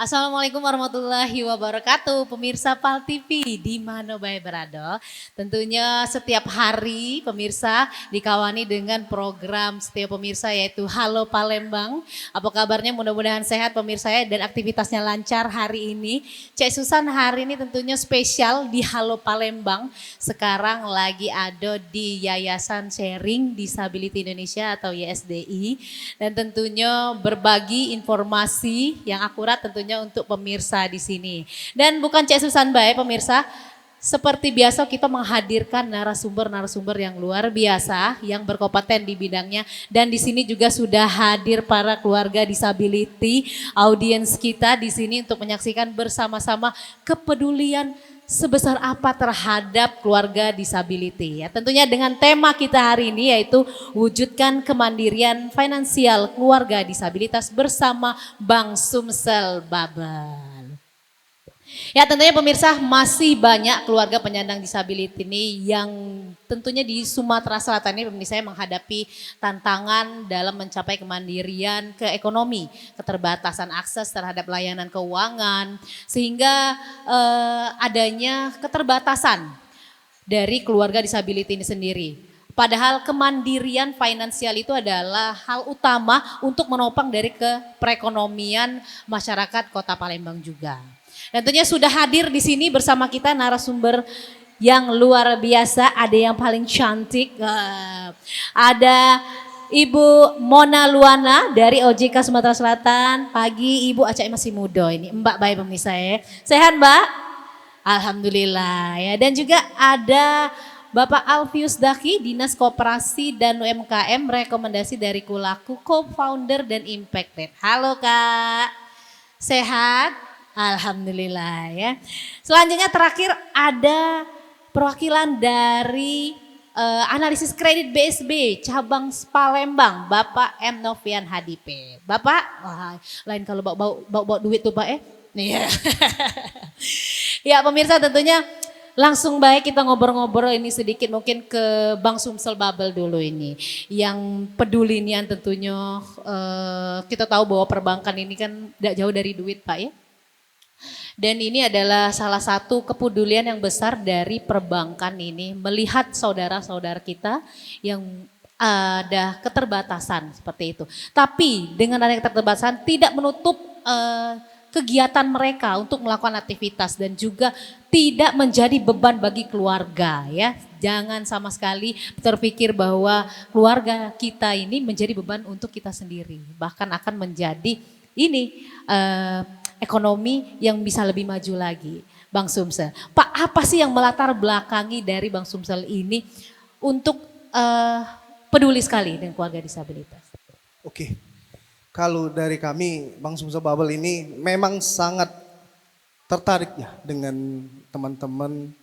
Assalamualaikum warahmatullahi wabarakatuh, pemirsa PAL TV di mana bae berada. Tentunya setiap hari pemirsa dikawani dengan program setiap pemirsa yaitu Halo Palembang. Apa kabarnya? Mudah-mudahan sehat pemirsa ya dan aktivitasnya lancar hari ini. Cek Susan hari ini tentunya spesial di Halo Palembang. Sekarang lagi ada di Yayasan Sharing Disability Indonesia atau YSDI dan tentunya berbagi informasi yang akurat tentunya untuk pemirsa di sini. Dan bukan Cek Susan bae pemirsa, seperti biasa kita menghadirkan narasumber-narasumber yang luar biasa yang berkompeten di bidangnya dan di sini juga sudah hadir para keluarga disability, audiens kita di sini untuk menyaksikan bersama-sama kepedulian sebesar apa terhadap keluarga disability ya. Tentunya dengan tema kita hari ini yaitu wujudkan kemandirian finansial keluarga disabilitas bersama Bank Sumsel Babel. Ya tentunya pemirsa masih banyak keluarga penyandang disabilitas ini yang tentunya di Sumatera Selatan ini pemirsa menghadapi tantangan dalam mencapai kemandirian ke ekonomi, keterbatasan akses terhadap layanan keuangan sehingga adanya keterbatasan dari keluarga disabilitas ini sendiri. Padahal kemandirian finansial itu adalah hal utama untuk menopang dari perekonomian masyarakat Kota Palembang juga. Dan tentunya sudah hadir di sini bersama kita narasumber yang luar biasa, ada yang paling cantik, ada Ibu Mona Luana dari OJK Sumatera Selatan. Pagi Ibu Acai masih muda ini, Mbak baik pemirsa ya. Sehat Mbak? Alhamdulillah ya. Dan juga ada Bapak Alfius Daki, Dinas Koperasi dan UMKM, rekomendasi dari Kulaku, co-founder dan Impacted. Halo Kak, sehat? Alhamdulillah ya. Selanjutnya terakhir ada perwakilan dari analisis kredit BSB cabang Palembang, Bapak M. Novian Hadipe. Bapak, wah, lain kalau bawa duit tuh Pak Iya. Ya pemirsa tentunya langsung baik kita ngobrol-ngobrol ini sedikit mungkin ke Bang Sumsel Babel dulu ini. Yang peduli nian tentunya kita tahu bahwa perbankan ini kan tidak jauh dari duit Pak ya. Dan ini adalah salah satu kepedulian yang besar dari perbankan ini melihat saudara-saudara kita yang ada keterbatasan seperti itu. Tapi dengan adanya keterbatasan tidak menutup kegiatan mereka untuk melakukan aktivitas dan juga tidak menjadi beban bagi keluarga ya. Jangan sama sekali terpikir bahwa keluarga kita ini menjadi beban untuk kita sendiri. Bahkan akan menjadi ini ekonomi yang bisa lebih maju lagi. Bang Sumsel, Pak apa sih yang melatar belakangi dari Bang Sumsel ini untuk peduli sekali dengan keluarga disabilitas? Oke, kalau dari kami Bang Sumsel Babel ini memang sangat tertarik ya dengan teman-teman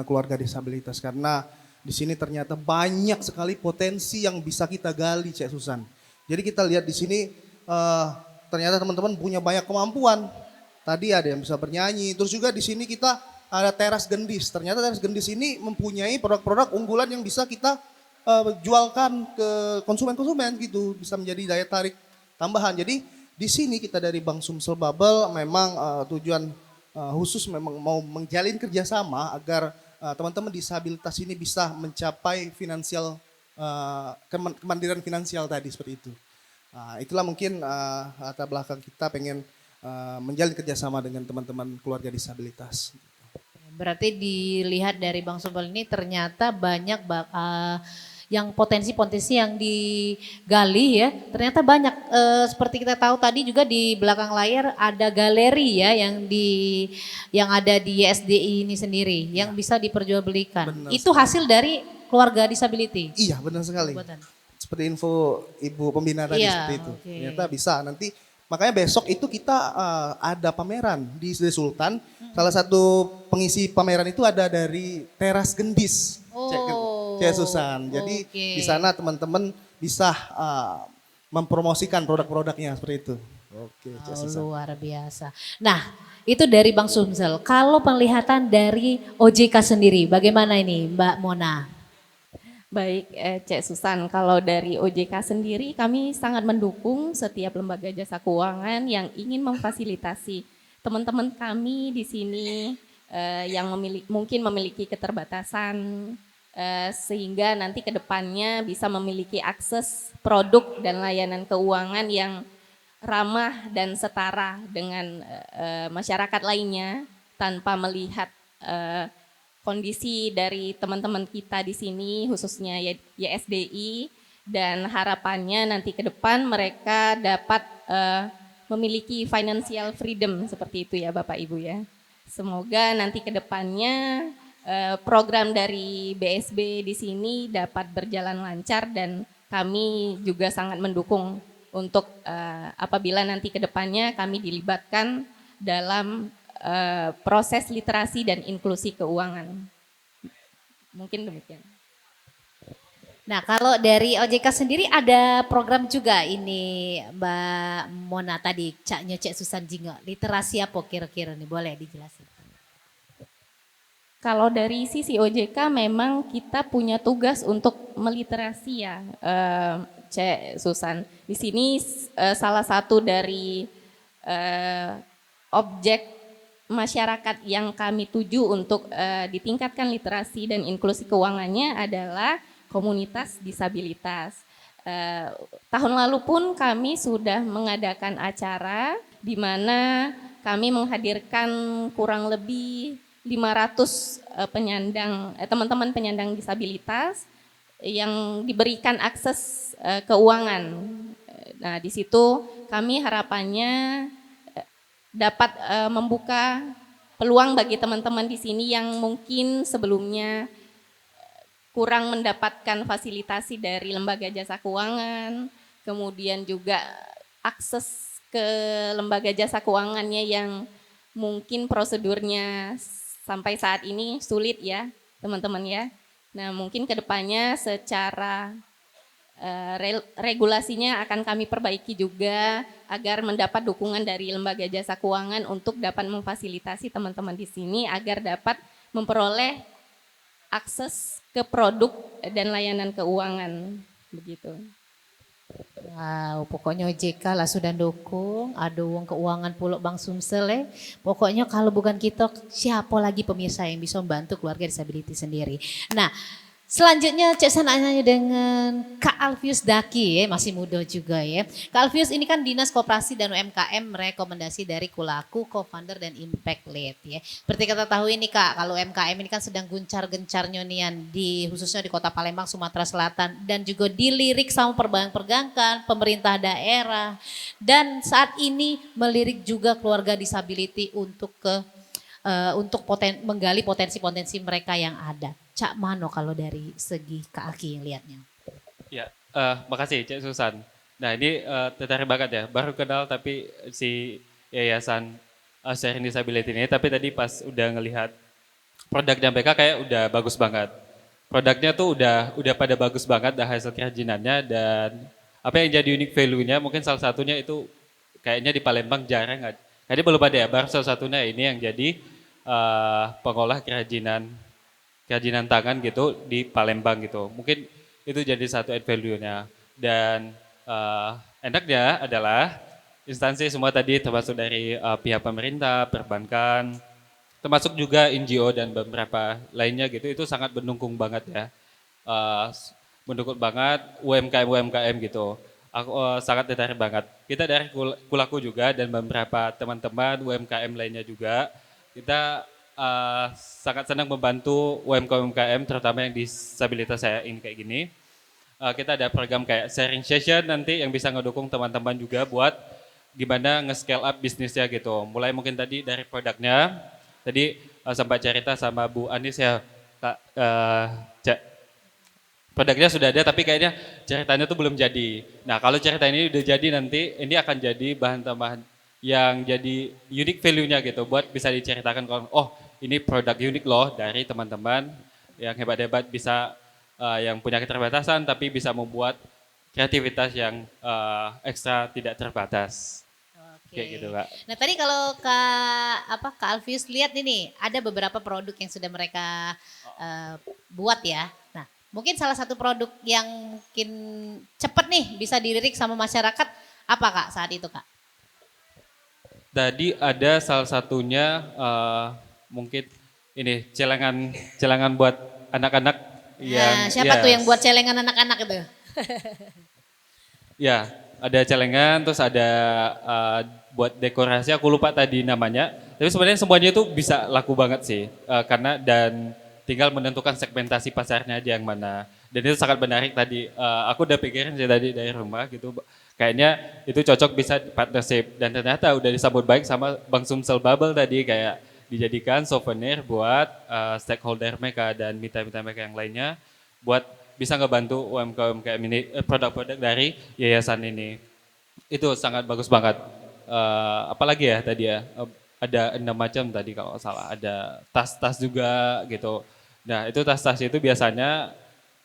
keluarga disabilitas karena di sini ternyata banyak sekali potensi yang bisa kita gali Cek Susan. Jadi kita lihat di sini ternyata teman-teman punya banyak kemampuan. Tadi ada yang bisa bernyanyi, terus juga di sini kita ada teras gendis. Ternyata teras gendis ini mempunyai produk-produk unggulan yang bisa kita jualkan ke konsumen-konsumen gitu, bisa menjadi daya tarik tambahan. Jadi di sini kita dari Bank Sumsel Babel memang tujuan khusus memang mau menjalin kerjasama agar teman-teman disabilitas ini bisa mencapai finansial kemandirian finansial tadi seperti itu. Itulah mungkin latar belakang kita pengen menjalin kerjasama dengan teman-teman keluarga disabilitas. Berarti dilihat dari Bang Sumsel ini ternyata banyak yang potensi-potensi yang digali ya. Ternyata banyak seperti kita tahu tadi juga di belakang layar ada galeri ya yang ada di YSDI ini sendiri yang bisa diperjualbelikan. Benar Itu sekali. hasil dari keluarga disability. Iya benar sekali. Buatan. Seperti info Ibu Pembina tadi Iya, seperti itu. oke. Ternyata bisa nanti. Makanya besok itu kita ada pameran di Sri Sultan. Salah satu pengisi pameran itu ada dari Teras Gendis. Cek Susan. Jadi oke. di sana teman-teman bisa mempromosikan produk-produknya seperti itu. Oke, Cek Susan. Luar biasa. Nah, itu dari Bang Sumsel. Kalau penglihatan dari OJK sendiri, bagaimana ini Mbak Mona? Baik, Cek Susan, kalau dari OJK sendiri kami sangat mendukung setiap lembaga jasa keuangan yang ingin memfasilitasi teman-teman kami di sini yang mungkin memiliki keterbatasan sehingga nanti ke depannya bisa memiliki akses produk dan layanan keuangan yang ramah dan setara dengan masyarakat lainnya tanpa melihat kondisi dari teman-teman kita di sini khususnya YSDI, dan harapannya nanti ke depan mereka dapat memiliki financial freedom seperti itu ya Bapak Ibu ya. Semoga nanti ke depannya program dari BSB di sini dapat berjalan lancar, dan kami juga sangat mendukung untuk apabila nanti ke depannya kami dilibatkan dalam proses literasi dan inklusi keuangan. Mungkin demikian. Nah, kalau dari OJK sendiri ada program juga ini Mbak Mona tadi, Cak Susan Jingo. Literasi apa kira-kira nih, boleh dijelasin? Kalau dari sisi OJK memang kita punya tugas untuk meliterasi ya, Cek Susan. Di sini salah satu dari objek masyarakat yang kami tuju untuk ditingkatkan literasi dan inklusi keuangannya adalah komunitas disabilitas. Tahun lalu pun kami sudah mengadakan acara di mana kami menghadirkan kurang lebih 500 penyandang teman-teman penyandang disabilitas yang diberikan akses keuangan. Nah, di situ kami harapannya dapat membuka peluang bagi teman-teman di sini yang mungkin sebelumnya kurang mendapatkan fasilitasi dari lembaga jasa keuangan, kemudian juga akses ke lembaga jasa keuangannya yang mungkin prosedurnya sampai saat ini sulit ya teman-teman ya. Nah, mungkin kedepannya secara regulasinya akan kami perbaiki juga agar mendapat dukungan dari lembaga jasa keuangan untuk dapat memfasilitasi teman-teman di sini agar dapat memperoleh akses ke produk dan layanan keuangan begitu. Wow, pokoknya OJK lah sudah dukung, ada uang keuangan Pulau Bang Sumsel. Pokoknya kalau bukan kita, siapa lagi pemirsa yang bisa membantu keluarga disabilitas sendiri. Nah, selanjutnya Cek Sana nanya dengan Kak Alfius Daki ya, masih muda juga ya. Kak Alfius ini kan Dinas Koperasi dan UMKM rekomendasi dari Kulaku, co-founder dan impact lead ya. Seperti kita tahu ini Kak, kalau UMKM ini kan sedang gencar-gencarnya nian di khususnya di Kota Palembang, Sumatera Selatan, dan juga dilirik sama perbankan, pemerintah daerah, dan saat ini melirik juga keluarga disability untuk menggali potensi-potensi mereka yang ada. Cak Mano kalau dari segi Kak Aki yang lihatnya. Ya, makasih Cek Susan. Nah ini tertarik banget ya, baru kenal tapi si Yayasan Sharing Disability ini, tapi tadi pas udah ngelihat produknya mereka kayak udah bagus banget. Produknya tuh udah pada bagus banget, dah hasil kerajinannya, dan apa yang jadi unique value-nya mungkin salah satunya itu kayaknya di Palembang jarang. Jadi belum ada ya, baru salah satunya ini yang jadi pengolah kerajinan tangan gitu di Palembang gitu. Mungkin itu jadi satu add value-nya. Dan enaknya adalah instansi semua tadi termasuk dari pihak pemerintah, perbankan, termasuk juga NGO dan beberapa lainnya gitu, itu sangat mendukung banget ya. Mendukung banget UMKM gitu. Aku sangat tertarik banget. Kita dari Kulaku juga dan beberapa teman-teman UMKM lainnya juga, kita sangat senang membantu UMKM terutama yang disabilitas saya ini kayak gini. Kita ada program kayak sharing session nanti yang bisa ngedukung teman-teman juga buat gimana nge-scale up bisnisnya gitu. Mulai mungkin tadi dari produknya, tadi sempat cerita sama Bu Anis ya, Kak, produknya sudah ada tapi kayaknya ceritanya tuh belum jadi. Nah kalau cerita ini udah jadi nanti, ini akan jadi bahan tambahan yang jadi unique value-nya gitu buat bisa diceritakan kalau oh ini produk unik loh dari teman-teman yang hebat-hebat bisa yang punya keterbatasan tapi bisa membuat kreativitas yang ekstra tidak terbatas. Oke. Kayak gitu Kak. Nah tadi kalau Kak Alfius lihat ini ada beberapa produk yang sudah mereka buat ya. Nah mungkin salah satu produk yang mungkin cepat nih bisa dilirik sama masyarakat apa Kak saat itu Kak? Tadi ada salah satunya mungkin ini celengan buat anak-anak yang Nah, siapa tuh yang yes. buat celengan anak-anak itu? Ya, ada celengan, terus ada buat dekorasi, aku lupa tadi namanya. Tapi sebenarnya semuanya itu bisa laku banget sih, karena dan tinggal menentukan segmentasi pasarnya aja yang mana. Dan itu sangat menarik tadi. Aku udah pikirin sih tadi dari rumah gitu. Kayaknya itu cocok bisa partnership dan ternyata udah disambut baik sama Bang Sumsel Bubble tadi kayak dijadikan souvenir buat stakeholder mereka dan mitra-mitra mereka yang lainnya buat bisa ngebantu UMKM ini produk-produk dari yayasan ini. Itu sangat bagus banget. Apalagi ya tadi ya, ada 6 macam tadi kalau nggak salah. Ada tas-tas juga gitu. Nah itu tas-tas itu biasanya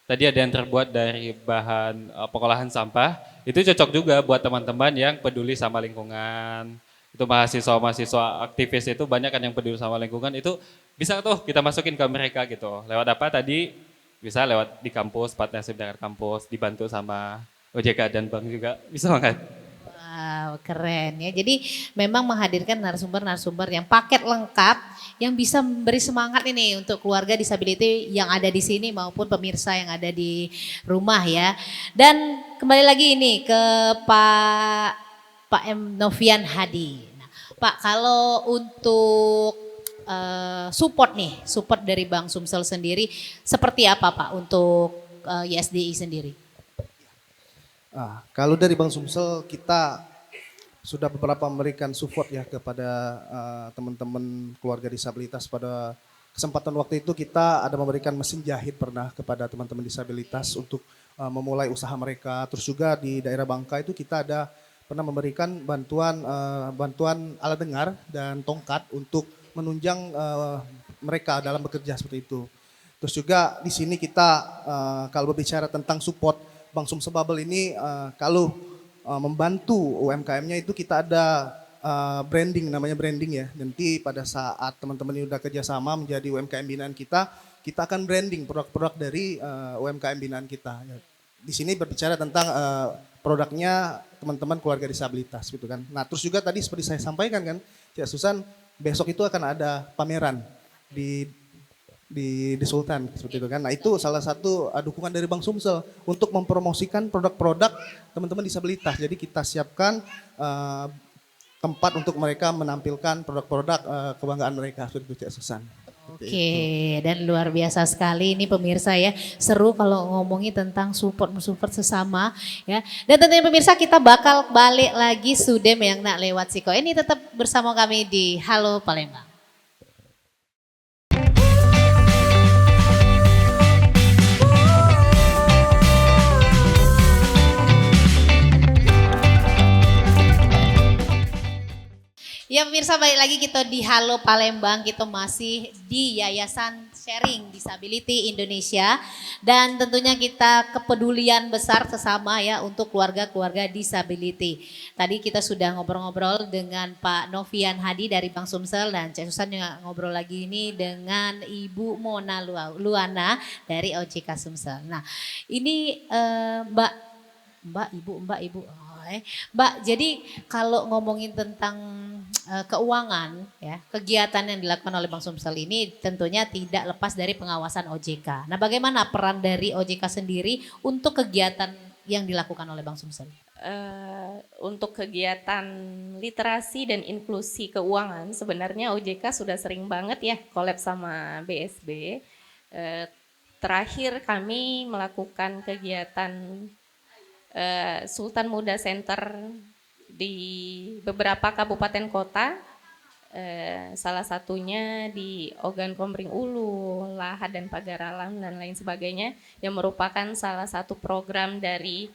tadi ada yang terbuat dari bahan pengolahan sampah. Itu cocok juga buat teman-teman yang peduli sama lingkungan. Itu mahasiswa-mahasiswa aktivis itu banyak kan yang peduli sama lingkungan. Itu bisa tuh kita masukin ke mereka gitu. Lewat apa tadi? Bisa lewat di kampus, partnership dengan kampus, dibantu sama OJK dan bank juga. Bisa banget. Wow, keren ya. Jadi memang menghadirkan narasumber-narasumber yang paket lengkap yang bisa memberi semangat ini untuk keluarga disability yang ada di sini maupun pemirsa yang ada di rumah ya. Dan kembali lagi ini ke Pak M. Novian Hadi. Nah, Pak, kalau untuk support nih, support dari Bang Sumsel sendiri seperti apa Pak untuk YSDI sendiri? Kalau dari Bang Sumsel kita sudah beberapa memberikan support ya kepada teman-teman keluarga disabilitas. Pada kesempatan waktu itu kita ada memberikan mesin jahit pernah kepada teman-teman disabilitas untuk memulai usaha mereka. Terus juga di daerah Bangka itu kita ada pernah memberikan bantuan alat dengar dan tongkat untuk menunjang mereka dalam bekerja seperti itu. Terus juga di sini kita kalau berbicara tentang support Bang Sumsel Bubble ini kalau membantu UMKM-nya itu kita ada branding, namanya branding ya. Nanti pada saat teman-teman ini udah kerjasama menjadi UMKM binaan kita akan branding produk-produk dari UMKM binaan kita. Di sini berbicara tentang produknya teman-teman keluarga disabilitas gitu kan. Nah terus juga tadi seperti saya sampaikan kan, Cik Susan, besok itu akan ada pameran di Sultan seperti itu kan. Nah itu salah satu dukungan dari Bang Sumsel untuk mempromosikan produk-produk teman-teman disabilitas. Jadi kita siapkan tempat untuk mereka menampilkan produk-produk kebanggaan mereka seperti itu Cik Susan. Oke, dan luar biasa sekali ini pemirsa ya. Seru kalau ngomongin tentang support sesama ya. Dan tentunya pemirsa kita bakal balik lagi Sudem yang nak lewat Siko. Ini tetap bersama kami di Halo Palembang. Ya pemirsa balik lagi kita di Halo Palembang, kita masih di Yayasan Sharing Disability Indonesia dan tentunya kita kepedulian besar sesama ya untuk keluarga-keluarga disability. Tadi kita sudah ngobrol-ngobrol dengan Pak Novian Hadi dari Bang Sumsel dan Cik Susan juga ngobrol lagi ini dengan Ibu Mona Luana dari OJK Sumsel. Nah ini Mbak Ibu. Mbak, jadi kalau ngomongin tentang keuangan, ya kegiatan yang dilakukan oleh Bang Sumsel ini tentunya tidak lepas dari pengawasan OJK. Nah, bagaimana peran dari OJK sendiri untuk kegiatan yang dilakukan oleh Bang Sumsel? Untuk kegiatan literasi dan inklusi keuangan, sebenarnya OJK sudah sering banget ya collab sama BSB. Terakhir kami melakukan kegiatan Sultan Muda Center di beberapa kabupaten kota, salah satunya di Ogan Komering Ulu, Lahad dan Pagaralam dan lain sebagainya yang merupakan salah satu program dari